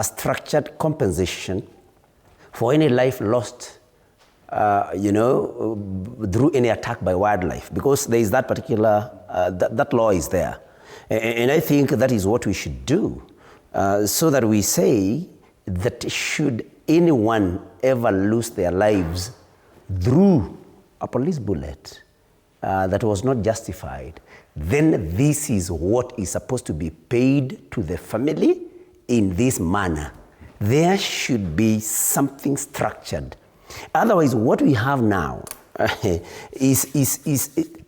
a structured compensation for any life lost, through any attack by wildlife, because there is that particular, that law is there. And I think that is what we should do, so that we say that should anyone ever lose their lives through a police bullet that was not justified, then this is what is supposed to be paid to the family in this manner. There should be something structured. Otherwise, what we have now are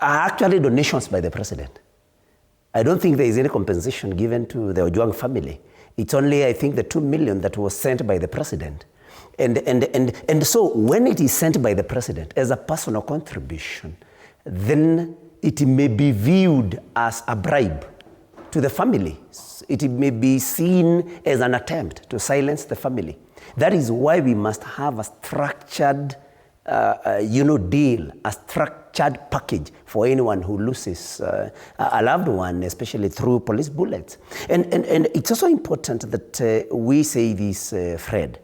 actually donations by the president. I don't think there is any compensation given to the Ojwang family. It's only, I think, the 2 million that was sent by the president. And so when it is sent by the president as a personal contribution, then it may be viewed as a bribe to the family. It may be seen as an attempt to silence the family. That is why we must have a structured deal, a structured package for anyone who loses a loved one, especially through police bullets. And it's also important that we say this, Fred,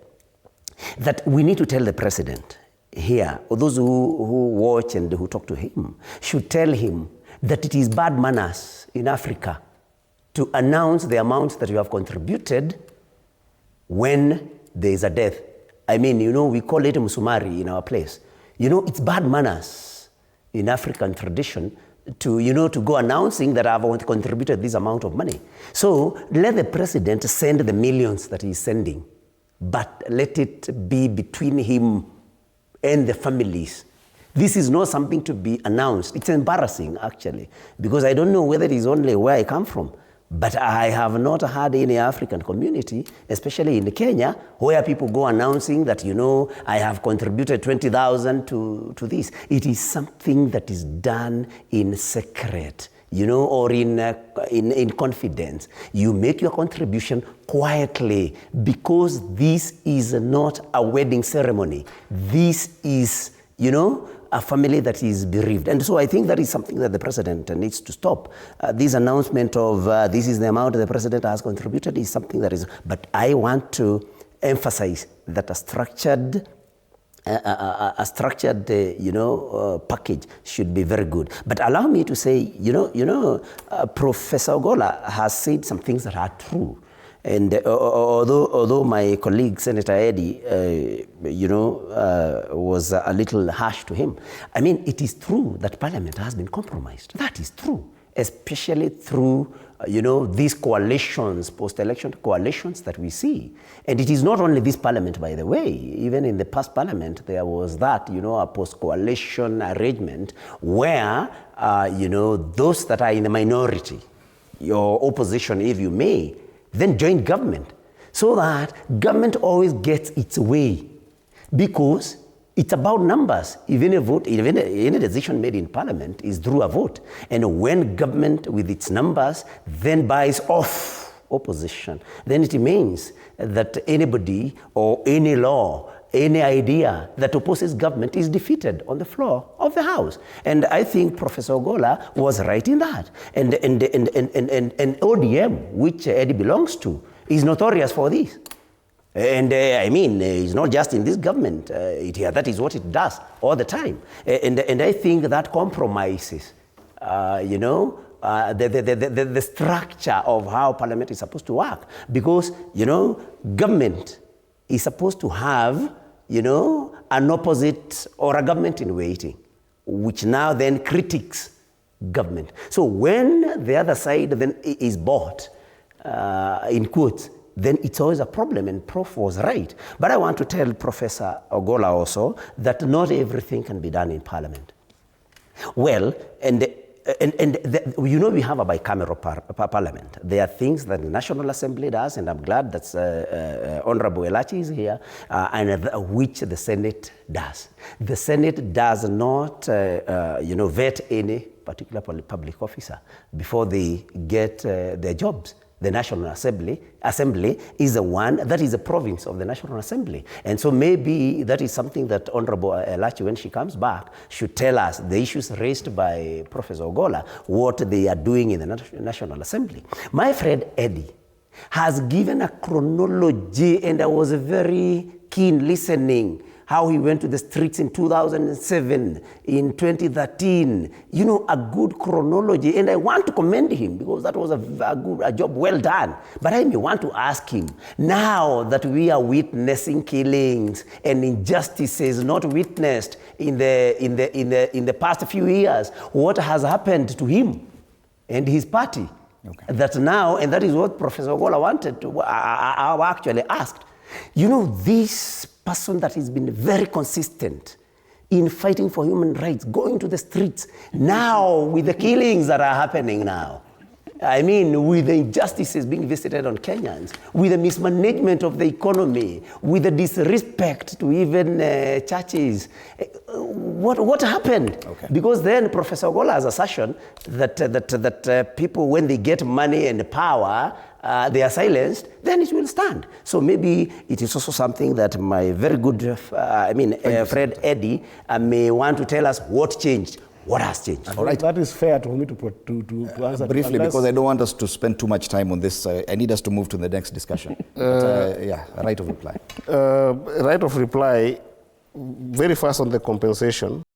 that we need to tell the president here, or those who watch and who talk to him, should tell him that it is bad manners in Africa to announce the amounts that you have contributed when there is a death. I mean, we call it musumari in our place. It's bad manners in African tradition to go announcing that I've contributed this amount of money. So let the president send the millions that he's sending, but let it be between him and the families. This is not something to be announced. It's embarrassing, actually, because I don't know whether it is only where I come from, but I have not had any African community, especially in Kenya, where people go announcing that, I have contributed 20,000 to this. It is something that is done in secret, or in confidence. You make your contribution quietly, because this is not a wedding ceremony. This is, a family that is bereaved. And so I think that is something that the president needs to stop. This announcement of this is the amount the president has contributed is something that is, but I want to emphasize that a structured package should be very good. But allow me to say, Professor Ogolla has said some things that are true. And although my colleague, Senator Eddie, was a little harsh to him, I mean, it is true that Parliament has been compromised. That is true, especially through, these coalitions, post-election coalitions that we see. And it is not only this Parliament, by the way. Even in the past Parliament, there was that, a post-coalition arrangement where, those that are in the minority, your opposition, if you may, then join government, so that government always gets its way, because it's about numbers. Even any decision made in Parliament is through a vote. And when government with its numbers then buys off opposition, then it means that anybody or any law, any idea that opposes government is defeated on the floor of the House. And I think Professor Ogolla was right in that. And ODM, which Eddie belongs to, is notorious for this. And it's not just in this government. That is what it does all the time. And I think that compromises, the structure of how Parliament is supposed to work. Because, government is supposed to have, an opposite or a government in waiting, which now then critiques government. So when the other side then is bought, in quotes, then it's always a problem, and Prof was right. But I want to tell Professor Ogolla also that not everything can be done in Parliament. Well, we have a bicameral parliament. There are things that the National Assembly does, and I'm glad that Honorable Elachi is here, and which the Senate does. The Senate does not, vet any particular public officer before they get their jobs. The National Assembly is the one that is a province of the National Assembly. And so maybe that is something that Honorable Elachi, when she comes back, should tell us the issues raised by Professor Ogolla, what they are doing in the National Assembly. My friend Eddie, has given a chronology, and I was very keen listening, how he went to the streets in 2007, in 2013, you know, a good chronology. And I want to commend him because that was a job well done. But I may want to ask him, now that we are witnessing killings and injustices not witnessed in the past few years, what has happened to him and his party? Okay. That now, and that is what Professor Ogolla wanted to, I actually asked. You know, this person that has been very consistent in fighting for human rights, going to the streets, now with the killings that are happening now, I mean, with the injustices being visited on Kenyans, with the mismanagement of the economy, with the disrespect to even churches, what happened? Okay. Because then Professor Ogolla's assertion that people, when they get money and power, they are silenced, then it will stand. So maybe it is also something that my very good, friend Eddie may want to tell us what changed. What has changed? All right. That is fair to me to answer. Briefly, because I don't want us to spend too much time on this. I need us to move to the next discussion. Right of reply. Right of reply, very fast on the compensation.